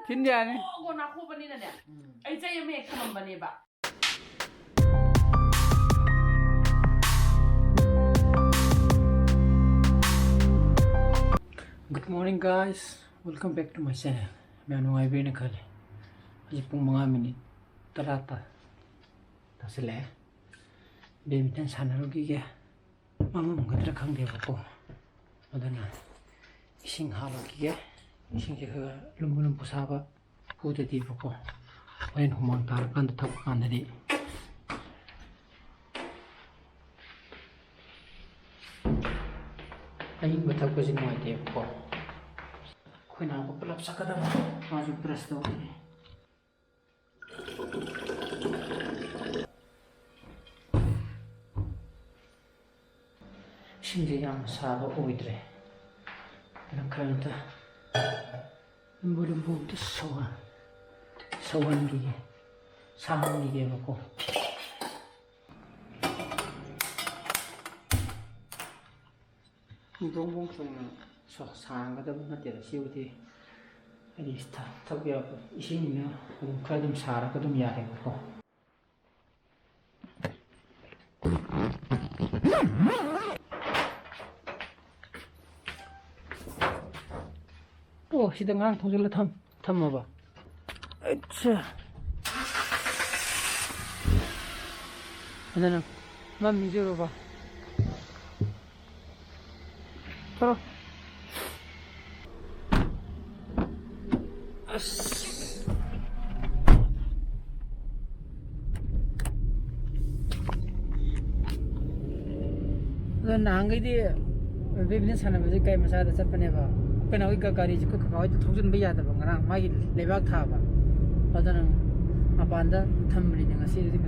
틴디아네. 고 나코 버니네. 아이 제메 카만 버니바. Good morning guys. Welcome back to my channel. मैं अनुआई भी निकले. आज पुंग 5 मिनट तरता. तसले. बैडमिंटन सानरुगी के. मामा मुगद्रा खंगे बको. अदना. इसिंग हालगी के. इसिंग के लुम्बुलुम पुसाबा पुदे दी बको. वैन हुमांग तार कंद थप कांदरी. अहिंग बथक को जिनवाई दे बको. कोई ना को पलप सकता है आज ब्रश तो शिंजे याम साबा ओइद्रे नखरंता बुलुम बुट सवन गी साहन गी बको 동봉 저 상가다 보면 시우디 아니 스타 탑이야 이신이면 그럼 좀 살아 좀 야해 고 오 시등강 통질로 탐 먹어 아차 나는 맘 미저로 봐 들어 너 나한게디 비비는 사람들 그 마사다 잡네봐 그나 우리가 가리지 그 가와이 통전 비야다 방랑 마기 레박 타봐 어다는 아반다 탐리는 가시디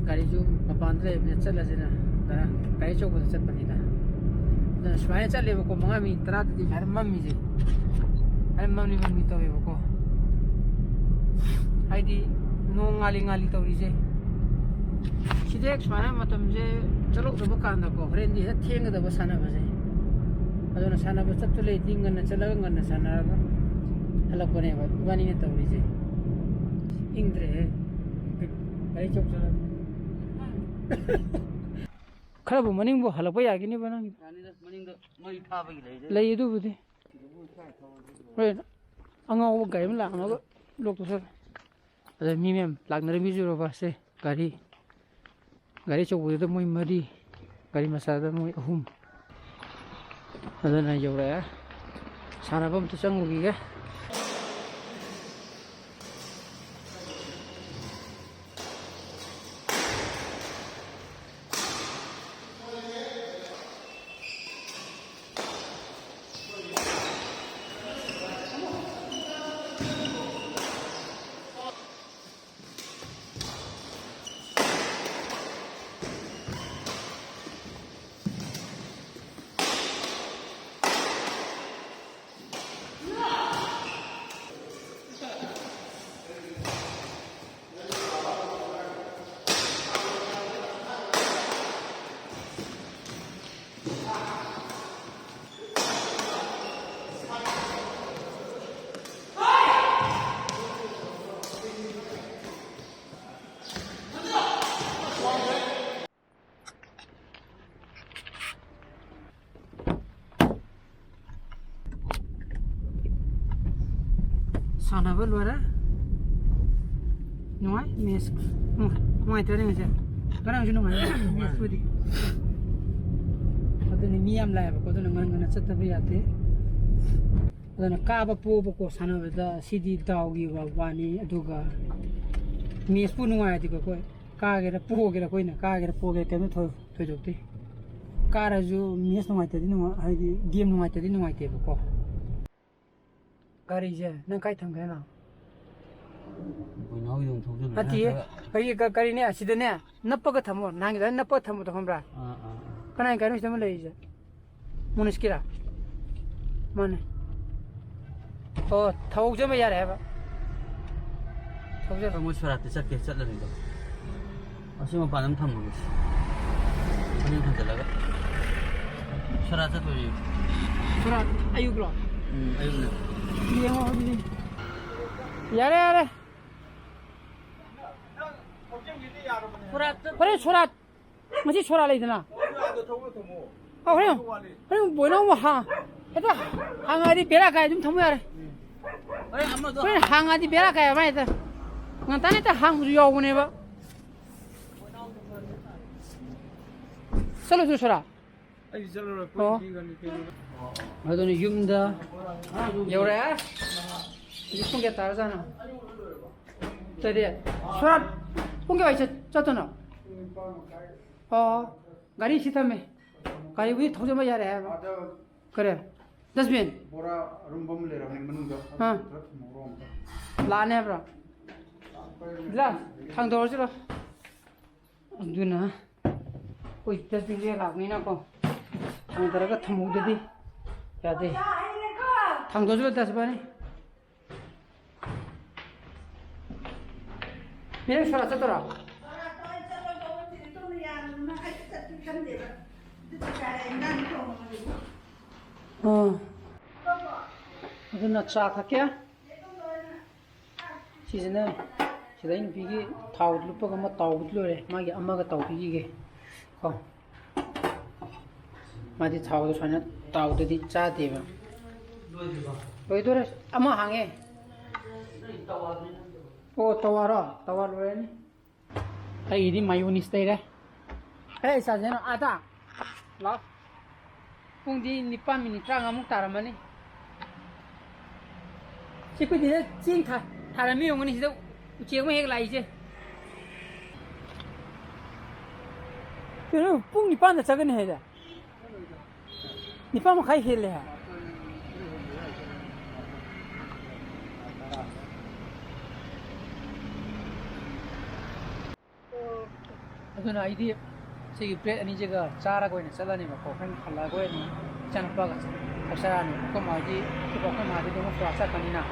가리주 아반드에 비쳤라지나 나 가리 쪽부터 잡니다 나 스마일 잘리고 멍아미 따라듯이 할맘미지 할맘이 몸이 또 해보고 아이디 농알링알리 떠오르지 시댁 스마일 마탐제 चलो तो बकांदा को फ्रेंड जी थेंग द बसाना बजे अदोना साना बस तब चले दिंगन चला गन साना हलक बने बानी ने तवरी जे इंद्रे गाड़ी चौक चला खराब मनिंग बो हलक पे आगे नहीं बना मनिंग द मई था बई ले ये बुदे रे अंगाव गाय में लांग लोग तो सर अदे मी मेम लागनरे मी जुरो बासे गाड़ी चौबुद मोई मरी गाड़ी मसाद मोई अहुम अदना यौरा सानाबम तो चंगुगी साना बल वाला नुआई मेस नुआई तेरे में से करang जुनु mai मेस पुदी अदने मियाम लाय बको दने मन चत्त बे याते अदने काबा पो बको साना बदा सिदी दाउगी वानी अदुगा मेस पु नुआई दिको कोइ कागेरा पोगेरा कोइना कागेरा पोगे केनो थोजोक्ति काराजु मेस नुआई तेदि नुआ हाइदि गेम नुआई तेदि नुआई ते बको गाड़ी जे न काय थंगे ना कोइनाव इदों थौजन अति कई गाड़ी ने सिदने नप्पग थमो नांग द नप्प थमो तो हमरा कनाय गाड़ी से मले जे मुनिस्किरा माने ओ थौग जे म यार है बा थौग जे मो छराते चके चलने दो असिम पानम थमो अनि खंजलागा छराते तो छरा आयुग्लो आयुग्लो ये हो दी 야래 야래. 그래 초라. 뭐지 초라 레이드나. 그래 뭐나 뭐 하. 해도 항아리 베라가야 좀 터무야래. 그래 항아리 베라가야 말이다. ngantanita hang yo ne ba salo sura ai salo ko adoni yumda yore yipung ge tarjana tade sura pungge ba chatona gari sitame gari wi thoje ma yare kare dasbin bora room bom le rane manung ha lane bra لا thằng đó chứ đâu đun nè ôi tết bình liên lạc này cô thằng đó cái thằng mù đi ya đi thằng đó chứ đâu tết bani mirang suara satu lah itu nak CHAK क्या चीज़ ना sida in pigi thau lupa ga ma tau butlo re ma gi amma ga tau pigi ge ko ma di thau do chana tau de di cha de ba loi do re amma hange o tawar re ni ai di mayonnaise dai re ai sa jena ada la pung di 9 minit ra ngamuk taramani siku di jing tha tarami yong ni sida chiếc mấy lại chứ, cái nó bung đi bán là chắc cái này đấy, đi bán mà khai hếtเลยhả? Cái này đi, cái plate anh ấy cái chả coi này, sao này mà có khăn khăn coi này, chẳng bao giờ, sao này, có mà đi, cái bao mà đi đâu mà phá sát cái này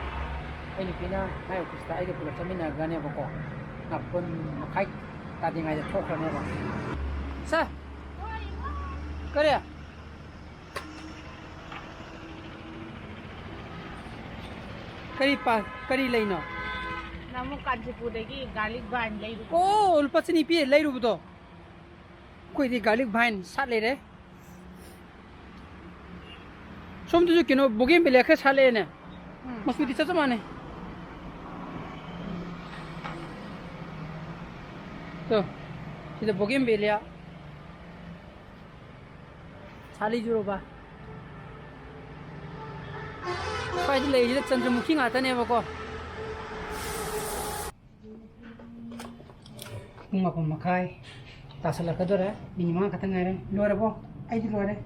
ini pina ayo kita ayo pulang kami nak gani apa kok ngapun makai tadi ngajar thok ni apa sa kerja kari lain no namu Kanchipur degi garlic vine lai ru oh ulpat sini pi lai ru betul koi di garlic vine sat lai re som tu kino bugim beli ke sat lai ne masuk di sana mana tuh, kita bogem belia, sali juru ba. Kau itu lagi kita cenderung mungkin ada nih bako. Bunga pemakai, tak salah kador ya, minimal kata ngaire, luar apa? Ayo luar ya.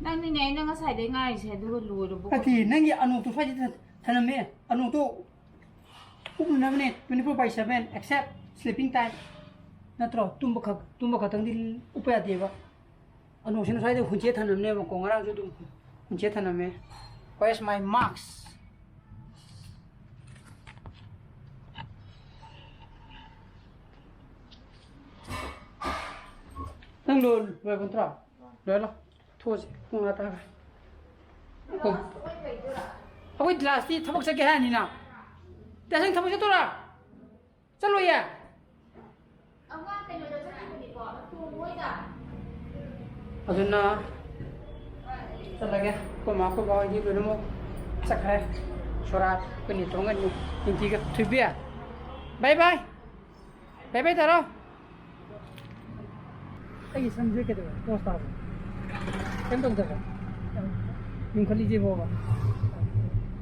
nang ni ngai nang sai de ngai se du lu ru bu Ati, nanti anu tu saja tanam me, anu tu, umur 9 menit, Manipur by 7, except sleeping time. Natro, tumbo katang di upaya dia. Anu sini saya tu hunci tanam ni, bang kongarang tu hunci tanam me. Where's my marks? Nang lol, boleh kontra, boleh lah. Thos, kung ata. Aku jelas ni, thabak sa kaya ni na. Dasang thabak sa tu lah. Chalo ya. Adun na. Talaga, kuma ko ba ni mo sakhay. Surat kani tongan ni hindi ka tubiya. Bye bye. Bye bye taro. Ay samjhe ke do posta. Kentong taro. Min khali je boga.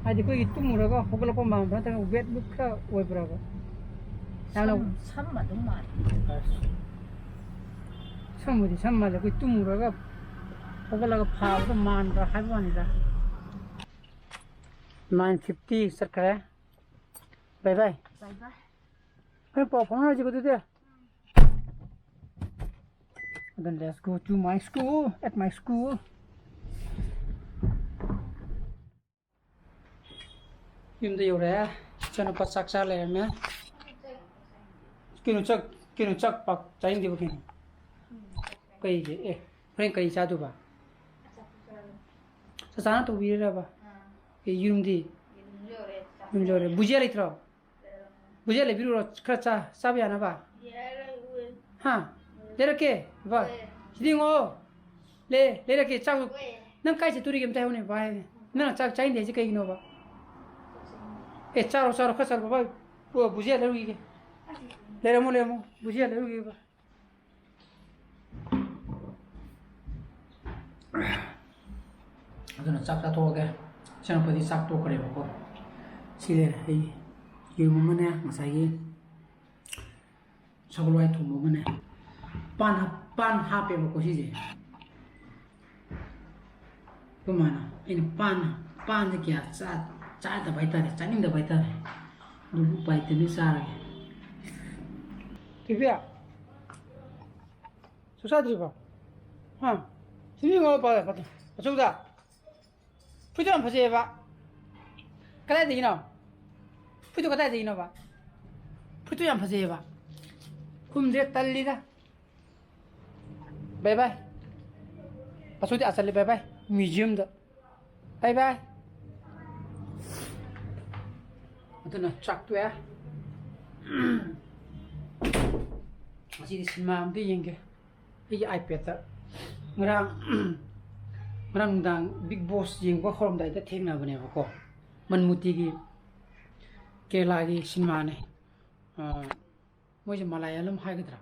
Ai de koi tumuraga hogla pa ma ba ta wet book ka oi braga. samma dum ma samudi samma koi tumuraga hogla ka pha ba man ra haibani da 9:50 sarkare. Bye bye. bye bye Hey, Papa, how are you going to do? Then let's go to my school. At my school. Yum the yore. Chana pat saksa le me. Kinu chak pak chain di bukin. Kai je eh. Friend kai cha du ba. Sa sana to vi ra ba. Ke yum di. yore cha Enjoy. Bujia litro. Bujia le biru khra cha ba na ba. Ha. Le ra ke ba. Sidingo. Le ra ke cha nang kai se turi gem ta hone ba. Na cha cha inde ji kai no ba. E cha ro khra sa ba. Bujia le ru gi. Le mo bujia le ru gi ba. Aduna chak ta to ga. Chana padi chak to kare ba ko. Sile ai yu mo ne masai sagloi thu mo ne pan ha pe ba ko si je kumana in pan de kya cha da bai ta cha ning da bai ta du bai te ni sa ra kibya so sa dri ba ha si ngo ba ba so da 푸드랑 보세요 봐. 그래 되기나. 푸드가 다 되기나 봐. 푸드랑 보세요 봐. 훔제 딸리다. 바이바이. 아소디 아살리 바이바이. 뮤지엄다. 바이바이. 어떠나 짝도야. 아시디 신마음도 yen게. 이게 아이패드. Merang big boss jing ko khorom dai ta thengna bane ko manmuti gi kela gi sinma ne mo je malayalam ha gi dra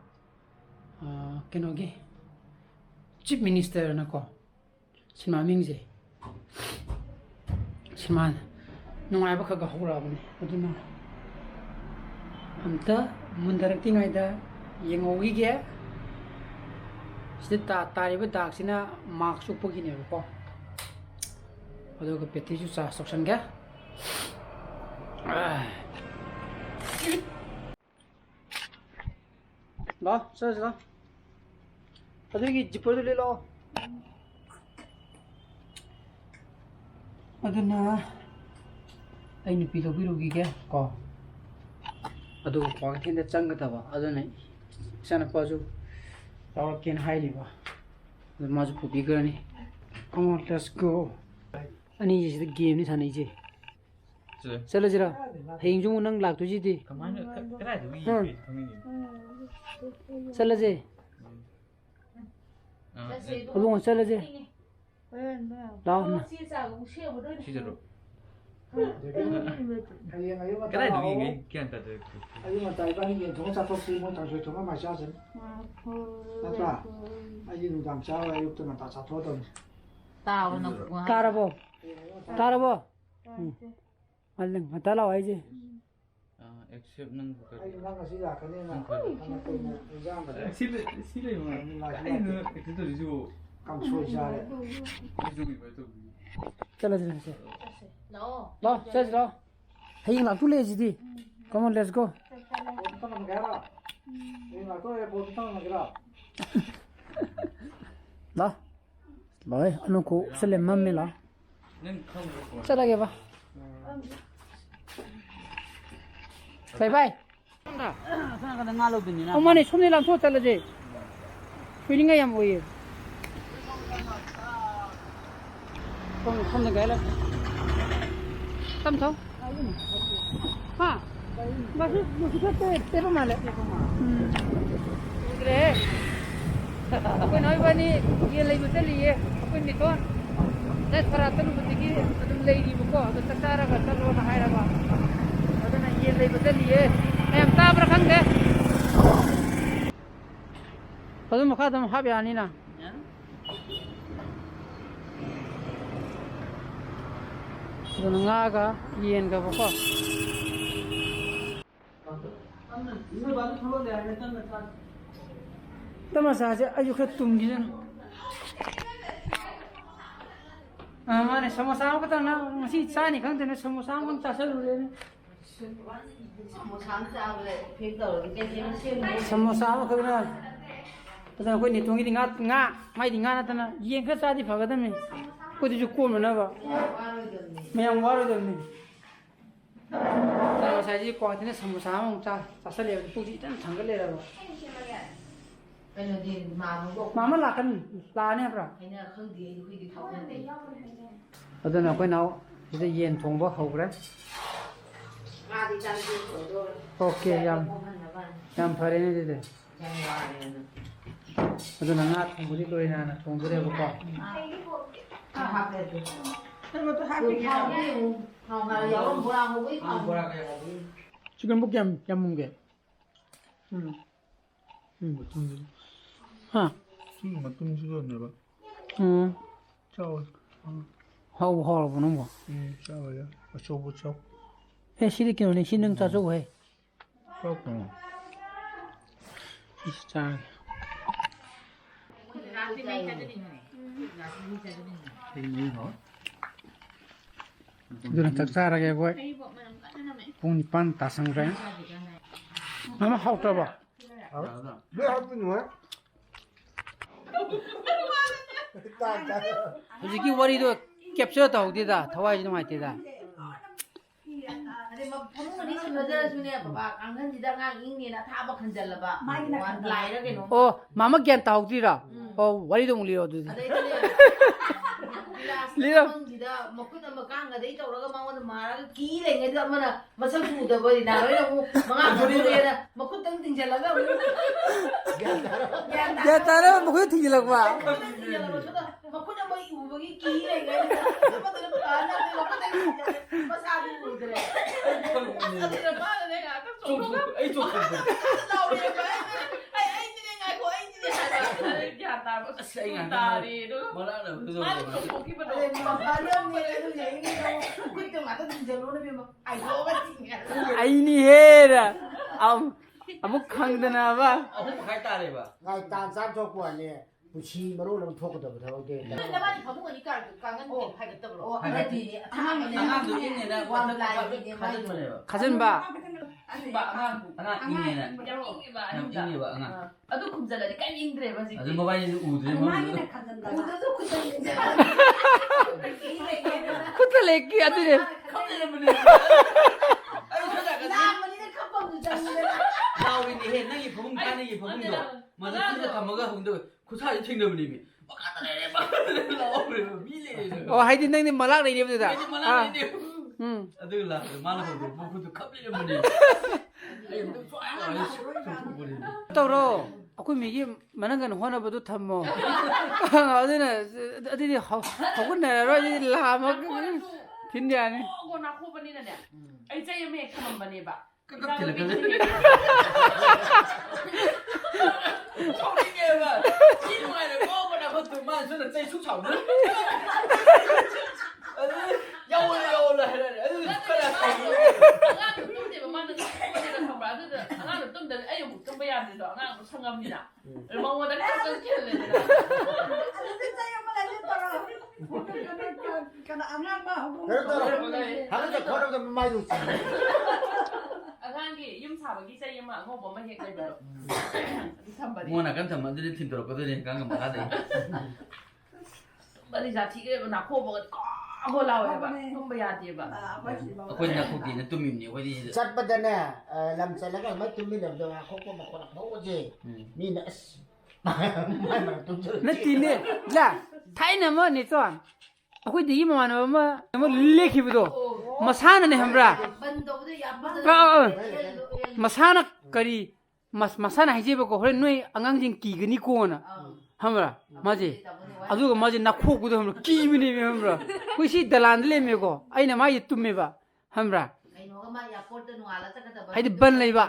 keno gi chief minister na ko sinma ming je sinma nungai ba kha ga hora bane aduna amta mundarak tingai da yengo gi ge sita tariba dak sina mark su pogi ne ko odo ko peti ju sa section ga la sa adegi jipor le lo aduna ai ni pi lo biru gi ga ko adu ko ga tin da chang ga ba aduna sana pa ju Our can highly ba. The much to be granny. Come on, let's go. Ani is the game ni thani je. Chala jira. Heng jung nang lak tu ji di. Kamana kara du yi Chala je. Abong chala je. Da na. kara du yi ngai kyan ta de Ayo ma tai ba ni thong sa thok si mo ta soi thong ma sha chen. Na ta. Ayo nu dam cha wa yu tu ma ta cha tho dong. Tao nó Tarabo. Alang matala ai je. except nang ko Ayo na ka si ya ka ne na. Na ko mo exam ba. sile ma ai no ito to ju Kam soi sha le. ju bi ba to Chala jira se. Nó Lo, chala lo. Heng lak tu le ji di. Come on, let's go. Ta ma ga ra. Ni na ko e bo ta ma ga ra. Lo. Rồi, anh cô sẽ làm mắm mi lo. nang khang ko Sao lại vậy? Bye bye. sana ka ngalo bin na Ông này xuống đi làm thuốc là gì? Feeling ngay em vui. Không được cái là. Tâm thấu. Ha. Masih thế mà lại. Kira. Aku nói bani, dia lagi betul dia. Aku ni tuan. Saya perhatian betul adum lagi buka. Adum tercara kata lo nak hai apa. Adum nak dia lagi betul dia. Em tak berkang deh. Adum muka adum habi ani na. Adum ngaga, yen ka buka. Ini baru tholo deh, ada kan? Tama sa aja ayo khat tum gi jan mane samosa ko ta na ngasi cha ni khang te na samosa mon cha sa lu le samosa ko na ta ko ni tongi nga mai di nga na ta na yen kha sa di pha ga ta me ko di ju ko ma na ba mayang waru de me ta sa ji ko te na samosa mon cha sa le pu ji tan thang ga le ra ba bây giờ thì Mama là kan la ne bra. cái này không đi thì đi thọc lên đi. Adana ko nau ida yen thongba hogre. 오케이 양 파래네 되대 어두나 나 통부리 거리나 통부리 해볼까 지금 뭐 얌문게 하 어떤 식으로 봐. 짜오. 하고 보는 거 짜오야. 어쩌고 저. 해 시리키노네 신능 짜주고 해 그렇구나. 진짜 이거는 짝짝하게 하고 봉니판 다 상그래 아마 하고 떠봐 왜 하고 있는 거야? 솔직히 머리도 캡처 다 어디다 더와야지 좀 할때다 마마 겐 타오디라 머리도 물리어 두디 리라 야 따라 뭐 그거 튕기려고 봐 아이니 해라 아무 강드나 봐 아무 갈 따래 봐. ngay tan sát cho quả này buổi mà lúc làm thuốc của tôi thôi ok 가진 봐 아주 모바일 우드레 뭐. 코틀레기 아들이 나오니 해. 너희 부분 가는 부분도. 맞아. 진짜 다 먹어. 근데 그 사이 튕겨버리면 막 갖다 내려 막 나오면 밀리네. 하이디 낭님 말락 내리 보다 아들라 말하고 뭐 그것도 컵리려 버리. 또로 aku migi manangan hona badu thammo adina adini hagun na ro lama kindiane 하는데 걸어가면 많이 웃지 뭐나 간다 만들이 팀들었거든. 강가 말하대. 아코냐 코기는 뚜밈니 어디. sát bắt đầu nè làm sao là cái mấy tụi mình làm được không có một con không gì ni nữa mà tụi chơi na tine la thaina mo ni ton aku di ma na ma lekhi budo masana ne hamra masana kari masana haje ba ko hore noi angang jing ki gani ko na hamra maje aduga maje na kho gudo hamra ki mini me hamra kuisi dalan le me ko aina ma yi tumme ba hamra haidi ban leiba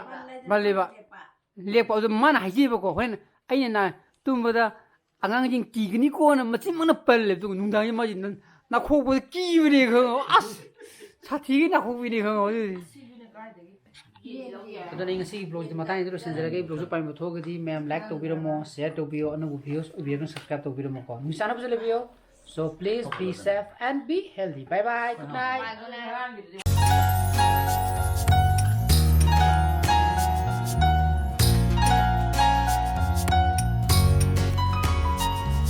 lekpa adu man haje ba ko hore aina na tumba angang jing ki gani ko na machi mana pal le du nungdang yi maji na kho bu ki mini ko as sa thi na kho mini ko Adana ngasi vlog di matang itu senjara vlog supaya mo thoga di ma'am like to biro mo share to biro anu videos ubiro subscribe to biro mo ko misana bujale bio so please be safe and be healthy bye bye good night